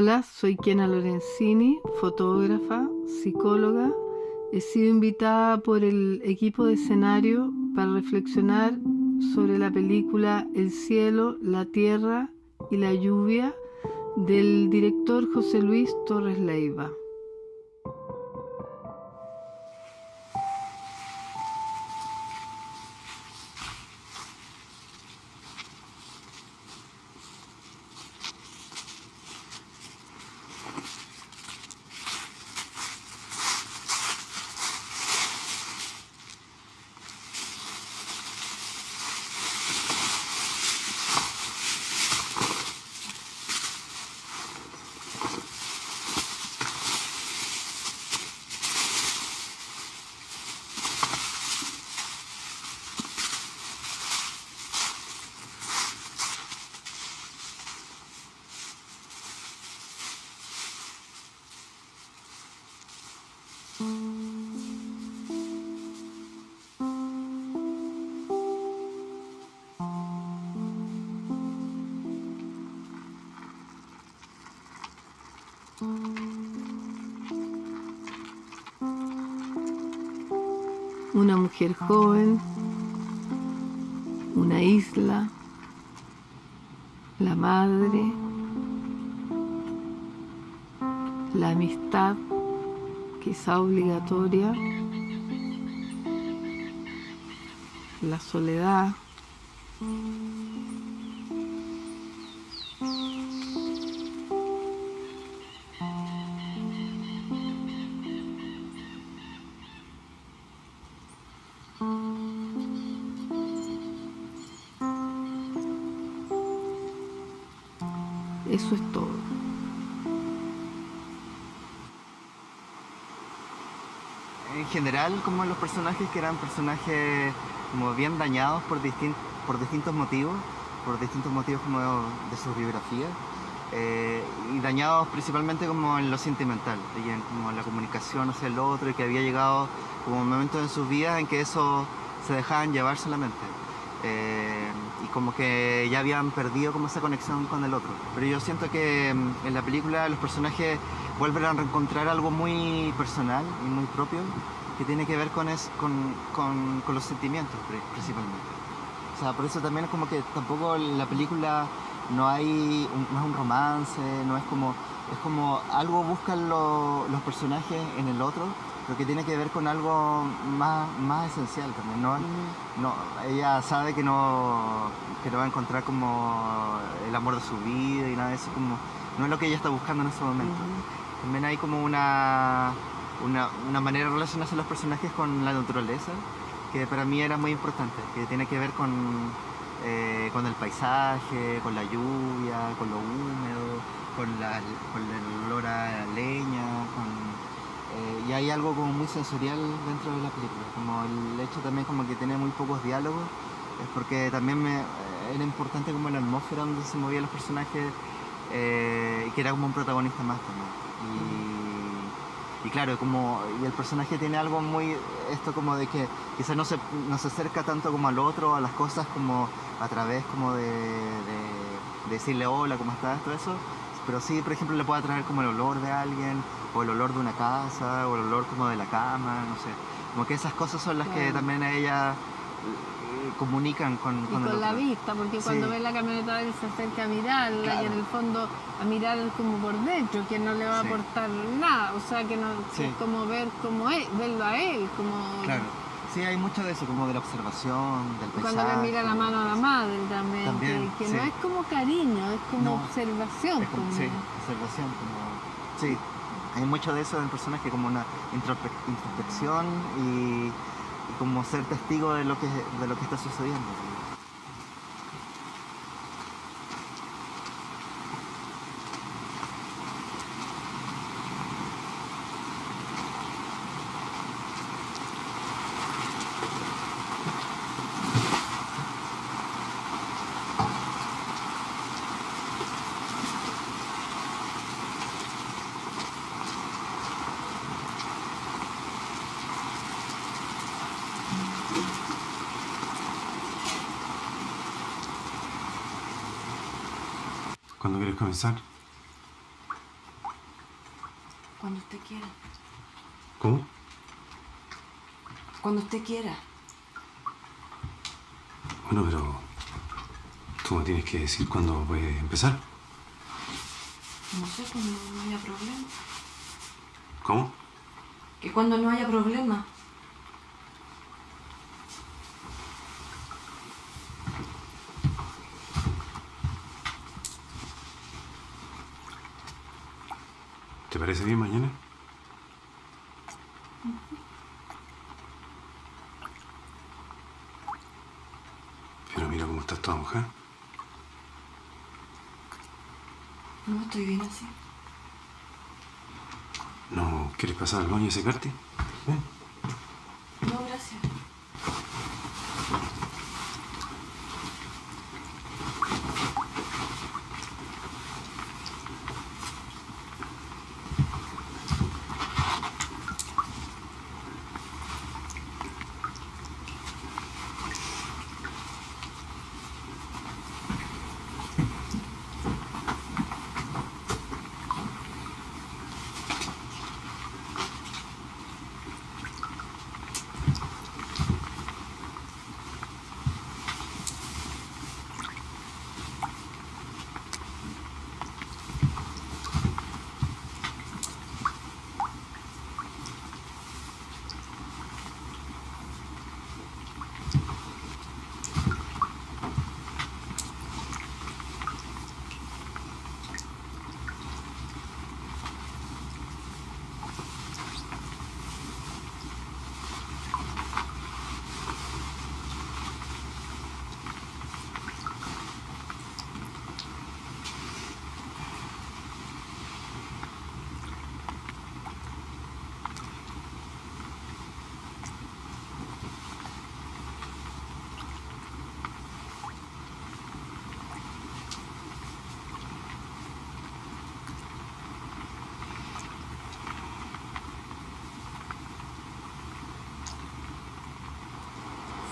Hola, soy Kiana Lorenzini, fotógrafa, psicóloga. He sido invitada por el equipo de escenario para reflexionar sobre la película El cielo, la tierra y la lluvia del director José Luis Torres Leiva. Una mujer joven, una isla, la madre, la amistad, quizá obligatoria, la soledad, eso es todo. En general, como los personajes que eran personajes como bien dañados por distintos motivos como de su biografía, y dañados principalmente como en lo sentimental, y en como la comunicación hacia el otro, y que había llegado como momentos en sus vidas en que eso se dejaban llevar solamente. Y como que ya habían perdido como esa conexión con el otro. Pero yo siento que en la película los personajes vuelven a reencontrar algo muy personal y muy propio que tiene que ver con los sentimientos principalmente. O sea, por eso también es como que tampoco en la película no es un romance, es como algo buscan los personajes en el otro, pero que tiene que ver con algo más esencial también. No, ella sabe que no va a encontrar como el amor de su vida y nada de eso, como no es lo que ella está buscando en ese momento. También hay como una manera de relacionarse los personajes con la naturaleza, que para mí era muy importante, que tiene que ver con el paisaje, con la lluvia, con lo húmedo, con el olor a leña, y hay algo como muy sensorial dentro de la película, como el hecho también como que tiene muy pocos diálogos, es porque también era importante como la atmósfera donde se movían los personajes, y que era como un protagonista más también. Y claro, y el personaje tiene algo muy, esto como de que quizás no se acerca tanto como al otro, a las cosas como a través como de decirle hola, ¿cómo estás? Todo eso, pero sí, por ejemplo, le puede atraer como el olor de alguien, o el olor de una casa, o el olor como de la cama, no sé. Como que esas cosas son las que también a ella comunican con y con el la otro. vista, porque cuando Sí. ve la camioneta él se acerca a mirarla, Claro. y en el fondo a mirar como por dentro, que no le va a Sí. aportar nada, o sea que no Sí. es como ver cómo es, verlo a él, como Claro. Sí, hay mucho de eso, como de la observación, del paisaje. cuando le mira la mano a la madre también, que sí. no es como cariño, es como observación. Es como, sí, observación, sí, hay mucho de eso en el personaje, como una introspección y como ser testigo de lo que está sucediendo. ¿Cuándo quieres comenzar? Cuando usted quiera. ¿Cómo? Cuando usted quiera. Bueno, pero tú me tienes que decir cuándo puede empezar. No sé, cuando no haya problema. ¿Cómo? Que cuando no haya problema. ¿Te parece bien mañana? Pero mira cómo estás toda mujer. No, estoy bien así. ¿No quieres pasar al baño y secarte? Ven. No, gracias.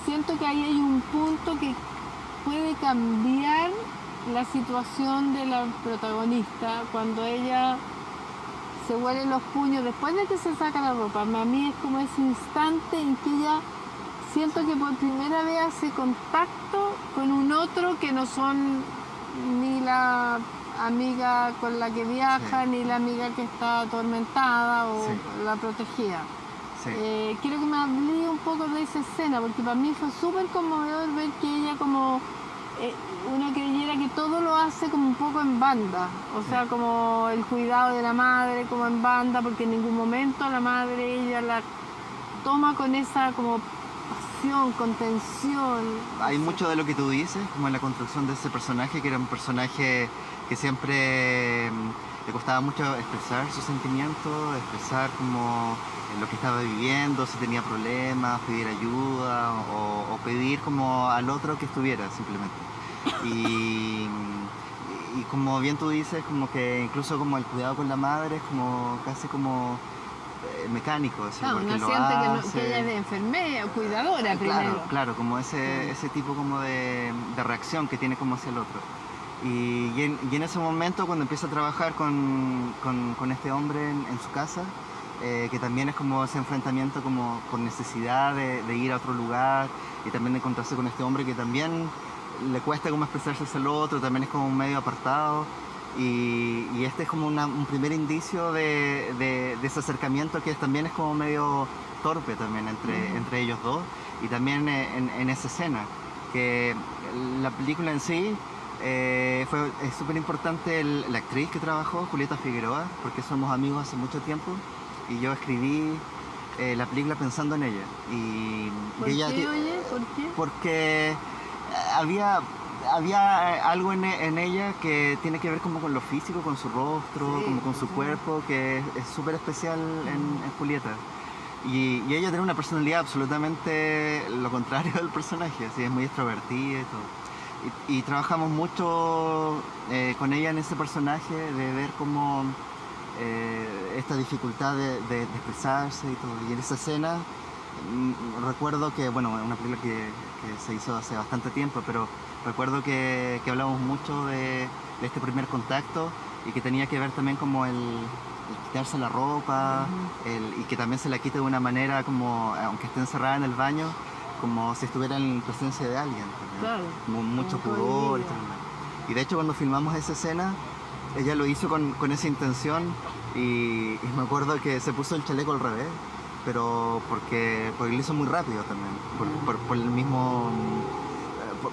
Siento que ahí hay un punto que puede cambiar la situación de la protagonista cuando ella se huele los puños después de que se saca la ropa. A mí es como ese instante en que ella siento que por primera vez hace contacto con un otro que no son ni la amiga con la que viaja, Sí. ni la amiga que está atormentada o Sí. la protegida. Sí. Quiero que me hable un poco de esa escena, porque para mí fue súper conmovedor ver que ella como uno creyera que todo lo hace como un poco en banda, o sea, como el cuidado de la madre como en banda, porque en ningún momento la madre ella la toma con esa como pasión, contención. Hay mucho de lo que tú dices, como en la construcción de ese personaje, que era un personaje que siempre le costaba mucho expresar sus sentimientos, expresar como lo que estaba viviendo, si tenía problemas, pedir ayuda o pedir como al otro que estuviera simplemente. Y, y como bien tú dices, como que incluso como el cuidado con la madre es como casi como mecánico, así, Claro, porque uno lo siente que, hace. que ella es de enfermera, cuidadora primero. Claro, claro, como ese tipo como de reacción que tiene como hacia el otro. Y en ese momento cuando empieza a trabajar con este hombre en su casa, que también es como ese enfrentamiento como por necesidad de ir a otro lugar y también de encontrarse con este hombre que también le cuesta como expresarse hacia el otro, también es como medio apartado. Y este es como un primer indicio de ese acercamiento que también es como medio torpe también entre ellos dos y también en esa escena que la película en sí es súper importante la actriz que trabajó, Julieta Figueroa, porque somos amigos hace mucho tiempo y yo escribí la película pensando en ella y ¿Por ella qué, oye? ¿Por qué? porque había algo en ella que tiene que ver como con lo físico, con su rostro, Sí, como con su sí. cuerpo, que es súper especial en Julieta. Y ella tiene una personalidad absolutamente lo contrario del personaje, así es muy extrovertida y todo. Y trabajamos mucho con ella en ese personaje, de ver cómo esta dificultad de expresarse y todo. Y en esa escena recuerdo que, bueno, es una película que se hizo hace bastante tiempo, pero recuerdo que hablamos mucho de este primer contacto y que tenía que ver también como el quitarse la ropa, y que también se la quite de una manera como, aunque esté encerrada en el baño, como si estuviera en presencia de alguien. También. Claro. Como mucho Como pudor. prohibida. Y de hecho cuando filmamos esa escena, ella lo hizo con esa intención y me acuerdo que se puso el chaleco al revés, pero porque lo hizo muy rápido también, por el mismo,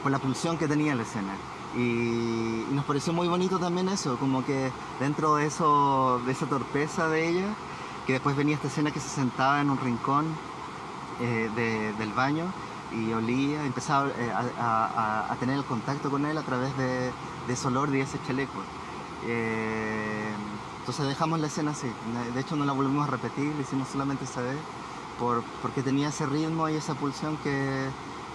por la pulsión que tenía la escena. Y nos pareció muy bonito también eso, como que dentro de eso, de esa torpeza de ella, que después venía esta escena que se sentaba en un rincón del baño y olía, empezaba a tener el contacto con él a través de ese olor y ese chaleco. Entonces dejamos la escena así, de hecho no la volvimos a repetir, la hicimos solamente esa vez, porque tenía ese ritmo y esa pulsión que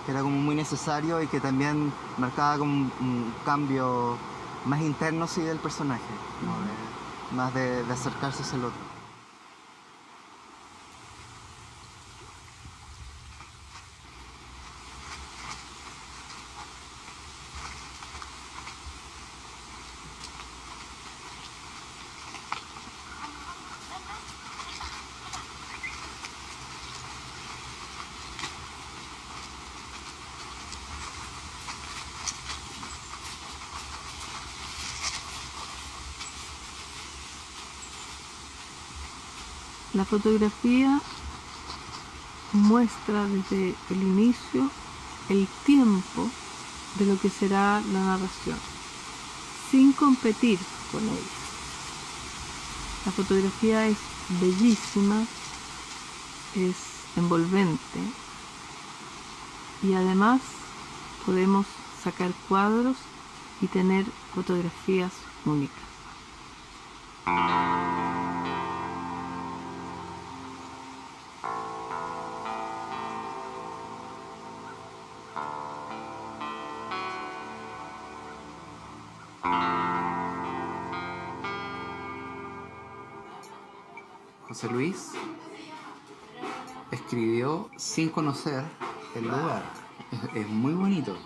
era como muy necesario y que también marcaba como un cambio más interno sí del personaje, como más de acercarse hacia el otro. La fotografía muestra desde el inicio el tiempo de lo que será la narración, sin competir con ella. La fotografía es bellísima, es envolvente y además podemos sacar cuadros y tener fotografías únicas. José Luis escribió sin conocer el lugar. Es muy bonito.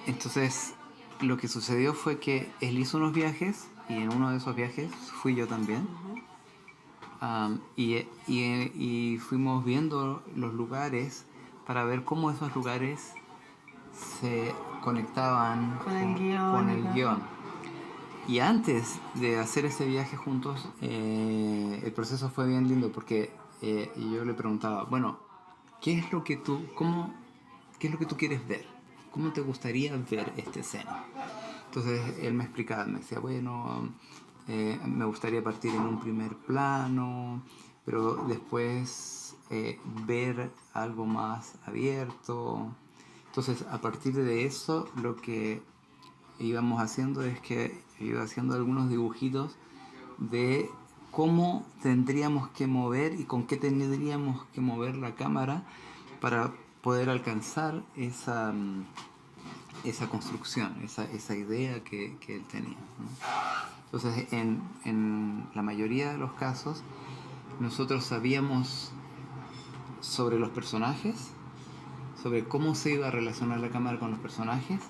Entonces, lo que sucedió fue que él hizo unos viajes y en uno de esos viajes fui yo también. Y fuimos viendo los lugares para ver cómo esos lugares se conectaban Con el guión, con el claro. guión. Y antes de hacer ese viaje juntos, el proceso fue bien lindo porque yo le preguntaba, bueno, ¿qué es lo que tú quieres ver? ¿Cómo te gustaría ver esta escena? Entonces él me explicaba, me decía, bueno, me gustaría partir en un primer plano, pero después ver algo más abierto. Entonces, a partir de eso, lo que íbamos haciendo es que iba haciendo algunos dibujitos de cómo tendríamos que mover y con qué tendríamos que mover la cámara para poder alcanzar esa construcción, esa idea que él tenía, ¿no? Entonces, en la mayoría de los casos, nosotros sabíamos sobre los personajes, sobre cómo se iba a relacionar la cámara con los personajes,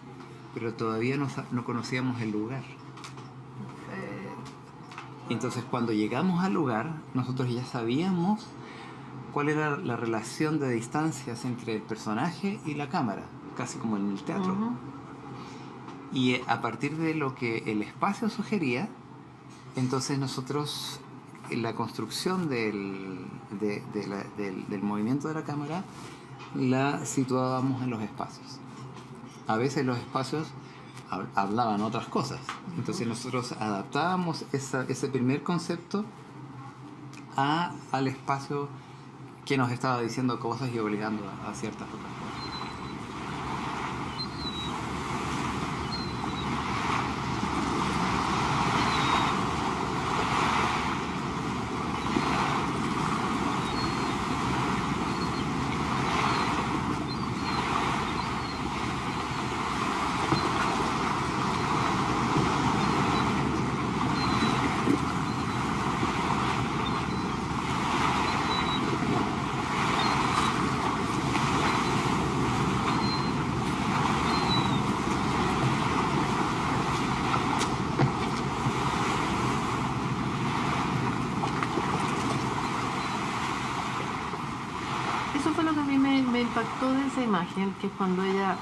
pero todavía no conocíamos el lugar. Entonces, cuando llegamos al lugar, nosotros ya sabíamos cuál era la relación de distancias entre el personaje y la cámara, casi como en el teatro. Y a partir de lo que el espacio sugería, entonces nosotros, en la construcción del movimiento de la cámara, la situábamos en los espacios. A veces los espacios hablaban otras cosas. Entonces nosotros adaptábamos ese primer concepto al espacio que nos estaba diciendo cosas y obligando a ciertas otras cosas. de esa imagen, que es cuando ella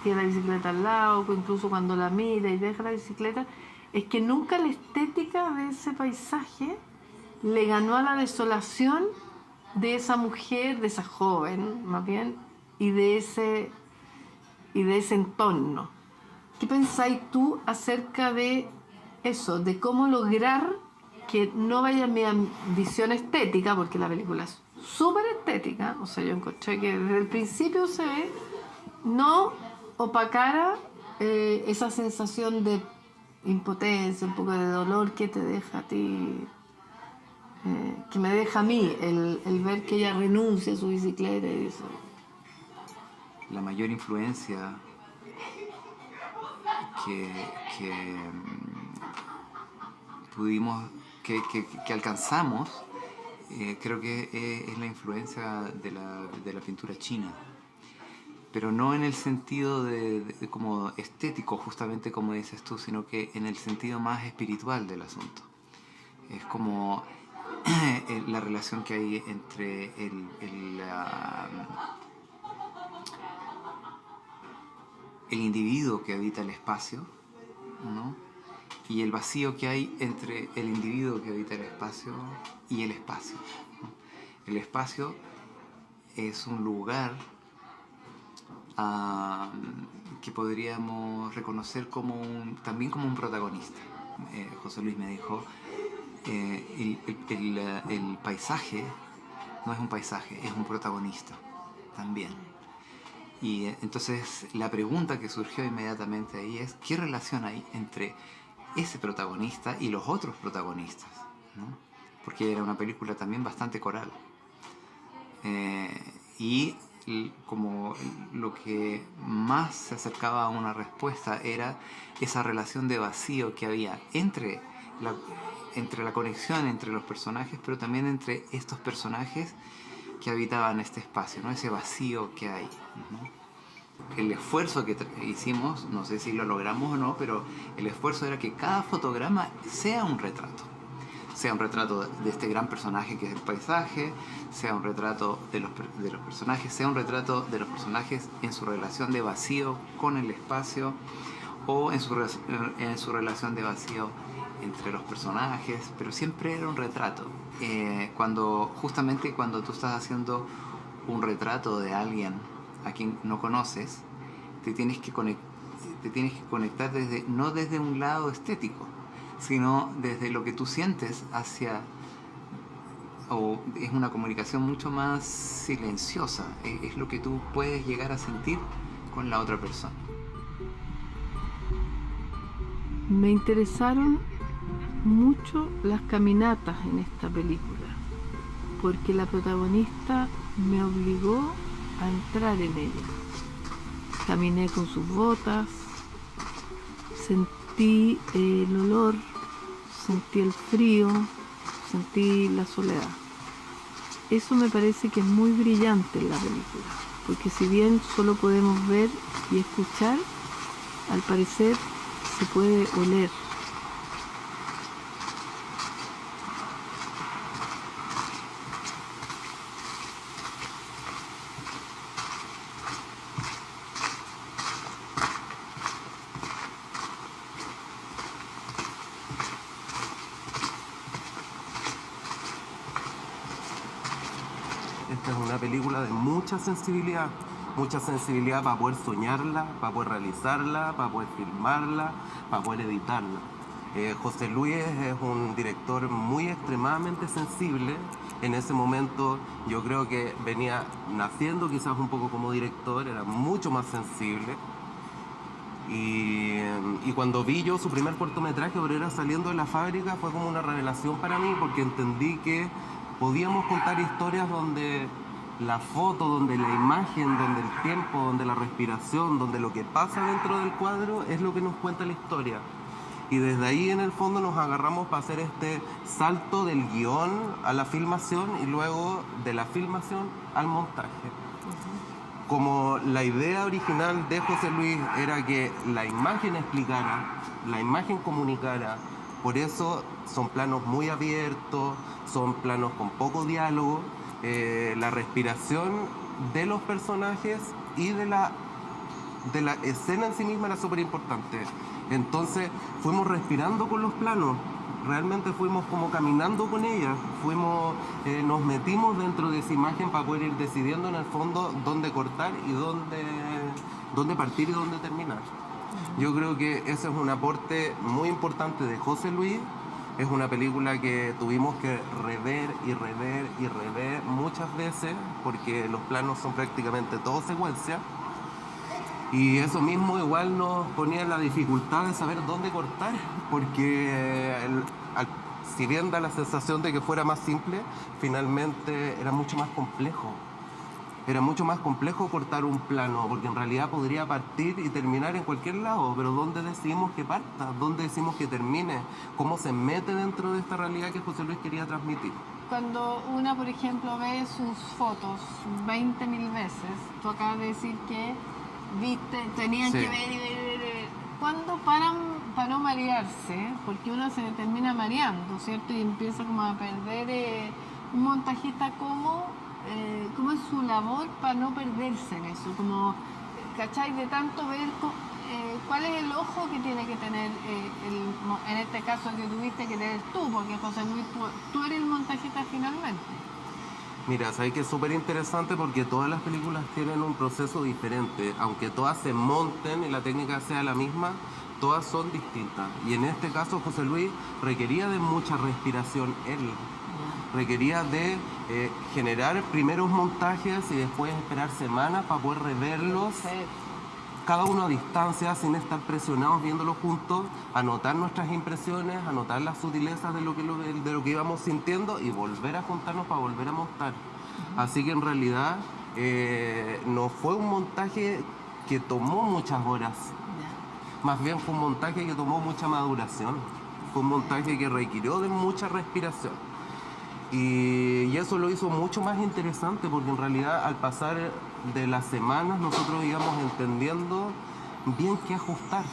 tiene la bicicleta al lado, incluso cuando la mira y deja la bicicleta, es que nunca la estética de ese paisaje le ganó a la desolación de esa mujer, de esa joven, más bien, y de ese entorno. ¿Qué pensáis tú acerca de eso, de cómo lograr que no vaya mi ambición estética, porque la película es súper estética, o sea, yo encontré que desde el principio se ve, no opacara esa sensación de impotencia, un poco de dolor que te deja a ti, que me deja a mí, el ver que ella renuncia a su bicicleta y eso. La mayor influencia que pudimos, que alcanzamos, creo que es la influencia de la pintura china, pero no en el sentido de como estético, justamente como dices tú, sino que en el sentido más espiritual del asunto. Es como la relación que hay entre el individuo que habita el espacio, ¿no? Y el vacío que hay entre el individuo que habita el espacio y el espacio, ¿no? El espacio es un lugar que podríamos reconocer también como un protagonista. José Luis me dijo, el paisaje no es un paisaje, es un protagonista también. Y entonces la pregunta que surgió inmediatamente ahí es, ¿qué relación hay entre ese protagonista y los otros protagonistas, ¿no? Porque era una película también bastante coral. Y como lo que más se acercaba a una respuesta era esa relación de vacío que había entre la conexión entre los personajes, pero también entre estos personajes que habitaban este espacio, ¿no? Ese vacío que hay, ¿no? El esfuerzo que hicimos, no sé si lo logramos o no, pero el esfuerzo era que cada fotograma sea un retrato. Sea un retrato de este gran personaje que es el paisaje, sea un retrato de los personajes, sea un retrato de los personajes en su relación de vacío con el espacio, o en su relación de vacío entre los personajes, pero siempre era un retrato. Justamente cuando tú estás haciendo un retrato de alguien a quien no conoces, te tienes que conectar no desde un lado estético, sino desde lo que tú sientes es una comunicación mucho más silenciosa, es lo que tú puedes llegar a sentir con la otra persona. Me interesaron mucho las caminatas en esta película, porque la protagonista me obligó a entrar en ella. Caminé con sus botas, sentí el olor, sentí el frío, sentí la soledad. Eso me parece que es muy brillante en la película, porque si bien solo podemos ver y escuchar, al parecer se puede oler. Esta es una película de mucha sensibilidad para poder soñarla, para poder realizarla, para poder filmarla, para poder editarla. José Luis es un director muy extremadamente sensible. En ese momento yo creo que venía naciendo quizás un poco como director, era mucho más sensible. Y cuando vi yo su primer cortometraje, Obrera saliendo de la fábrica, fue como una revelación para mí, porque entendí que podíamos contar historias donde la foto, donde la imagen, donde el tiempo, donde la respiración, donde lo que pasa dentro del cuadro es lo que nos cuenta la historia. Y desde ahí en el fondo nos agarramos para hacer este salto del guión a la filmación y luego de la filmación al montaje. Como la idea original de José Luis era que la imagen explicara, la imagen comunicara, por eso son planos muy abiertos, son planos con poco diálogo. La respiración de los personajes y de la escena en sí misma era súper importante. Entonces fuimos respirando con los planos, realmente fuimos como caminando con ella, nos metimos dentro de esa imagen para poder ir decidiendo en el fondo dónde cortar y dónde partir y dónde terminar. Yo creo que ese es un aporte muy importante de José Luis. Es una película que tuvimos que rever y rever y rever muchas veces porque los planos son prácticamente todo secuencia. Y eso mismo igual nos ponía la dificultad de saber dónde cortar, porque si bien da la sensación de que fuera más simple, finalmente era mucho más complejo. Era mucho más complejo cortar un plano, porque en realidad podría partir y terminar en cualquier lado, pero ¿dónde decimos que parta? ¿Dónde decimos que termine? ¿Cómo se mete dentro de esta realidad que José Luis quería transmitir? Cuando una, por ejemplo, ve sus fotos 20.000 veces, tú acabas de decir que tenían Sí. que ver y ver y ver y ver. ¿Cuándo paran para no marearse? Porque uno se termina mareando, ¿cierto? Y empieza como a perder un montajista como es su labor para no perderse en eso, como, ¿cachai? De tanto ver cuál es el ojo que tiene que tener, en este caso que tuviste que tener tú, porque José Luis, tú eres el montajista finalmente. Mira, sabes que es súper interesante porque todas las películas tienen un proceso diferente. Aunque todas se monten y la técnica sea la misma, todas son distintas. Y en este caso José Luis requería de mucha respiración él. Requería de generar primeros montajes y después esperar semanas para poder reverlos, cada uno a distancia, sin estar presionados viéndolo juntos, anotar nuestras impresiones, anotar las sutilezas de lo que íbamos sintiendo y volver a juntarnos para volver a montar. Así que en realidad no fue un montaje que tomó muchas horas, más bien fue un montaje que tomó mucha maduración, fue un montaje que requirió de mucha respiración. Y eso lo hizo mucho más interesante porque en realidad al pasar de las semanas nosotros íbamos entendiendo bien qué ajustar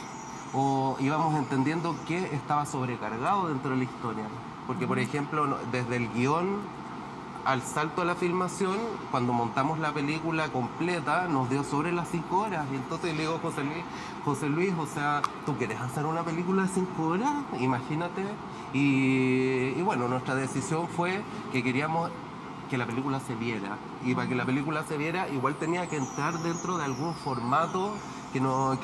o íbamos entendiendo qué estaba sobrecargado dentro de la historia. Porque por ejemplo desde el guión al salto a la filmación, cuando montamos la película completa nos dio sobre las 5 horas y entonces le digo a José Luis, o sea, ¿tú quieres hacer una película de 5 horas? Imagínate. Y bueno, nuestra decisión fue que queríamos que la película se viera. Y para que la película se viera, igual tenía que entrar dentro de algún formato que nos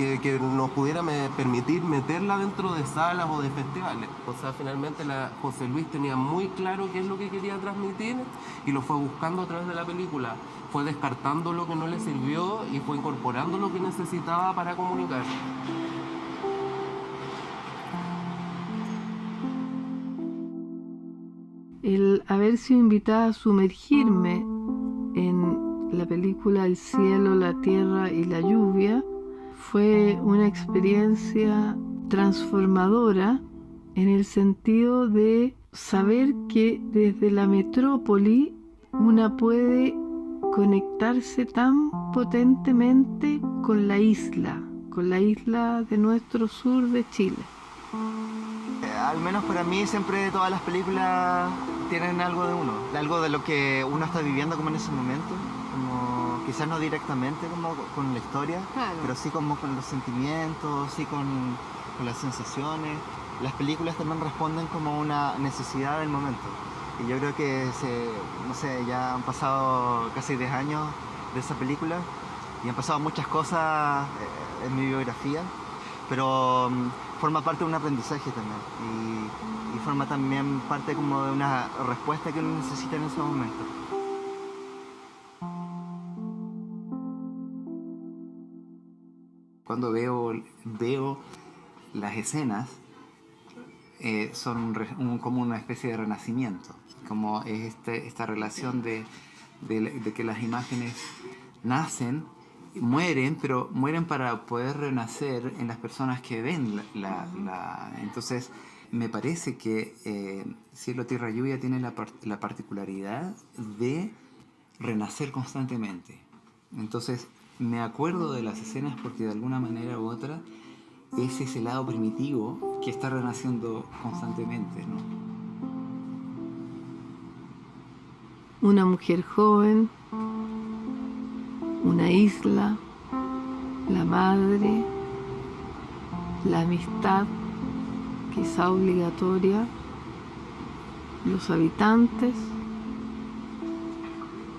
pudiera permitir meterla dentro de salas o de festivales. O sea, finalmente José Luis tenía muy claro qué es lo que quería transmitir y lo fue buscando a través de la película. Fue descartando lo que no le sirvió y fue incorporando lo que necesitaba para comunicar. El haber sido invitada a sumergirme en la película El cielo, la tierra y la lluvia fue una experiencia transformadora en el sentido de saber que desde la metrópoli una puede conectarse tan potentemente con la isla de nuestro sur de Chile. Al menos para mí siempre todas las películas tienen algo de uno, algo de lo que uno está viviendo como en ese momento, como quizás no directamente como con la historia, Claro. pero sí como con los sentimientos, sí con las sensaciones. Las películas también responden como una necesidad del momento. Y yo creo que no sé, ya han pasado casi 10 años de esa película y han pasado muchas cosas en mi biografía, pero forma parte de un aprendizaje también y forma también parte como de una respuesta que uno necesita en ese momento. Cuando veo las escenas, son como una especie de renacimiento, como es esta relación de que las imágenes nacen, mueren, pero mueren para poder renacer en las personas que ven Entonces, me parece que Cielo, Tierra, Lluvia tiene la particularidad de renacer constantemente. Entonces, me acuerdo de las escenas porque de alguna manera u otra es ese lado primitivo que está renaciendo constantemente, ¿no? Una mujer joven, una isla, la madre, la amistad, quizá obligatoria, los habitantes,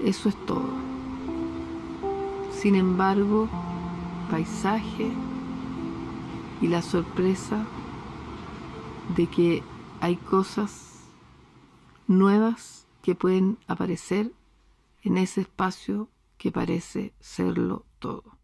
eso es todo. Sin embargo, paisaje y la sorpresa de que hay cosas nuevas que pueden aparecer en ese espacio que parece serlo todo.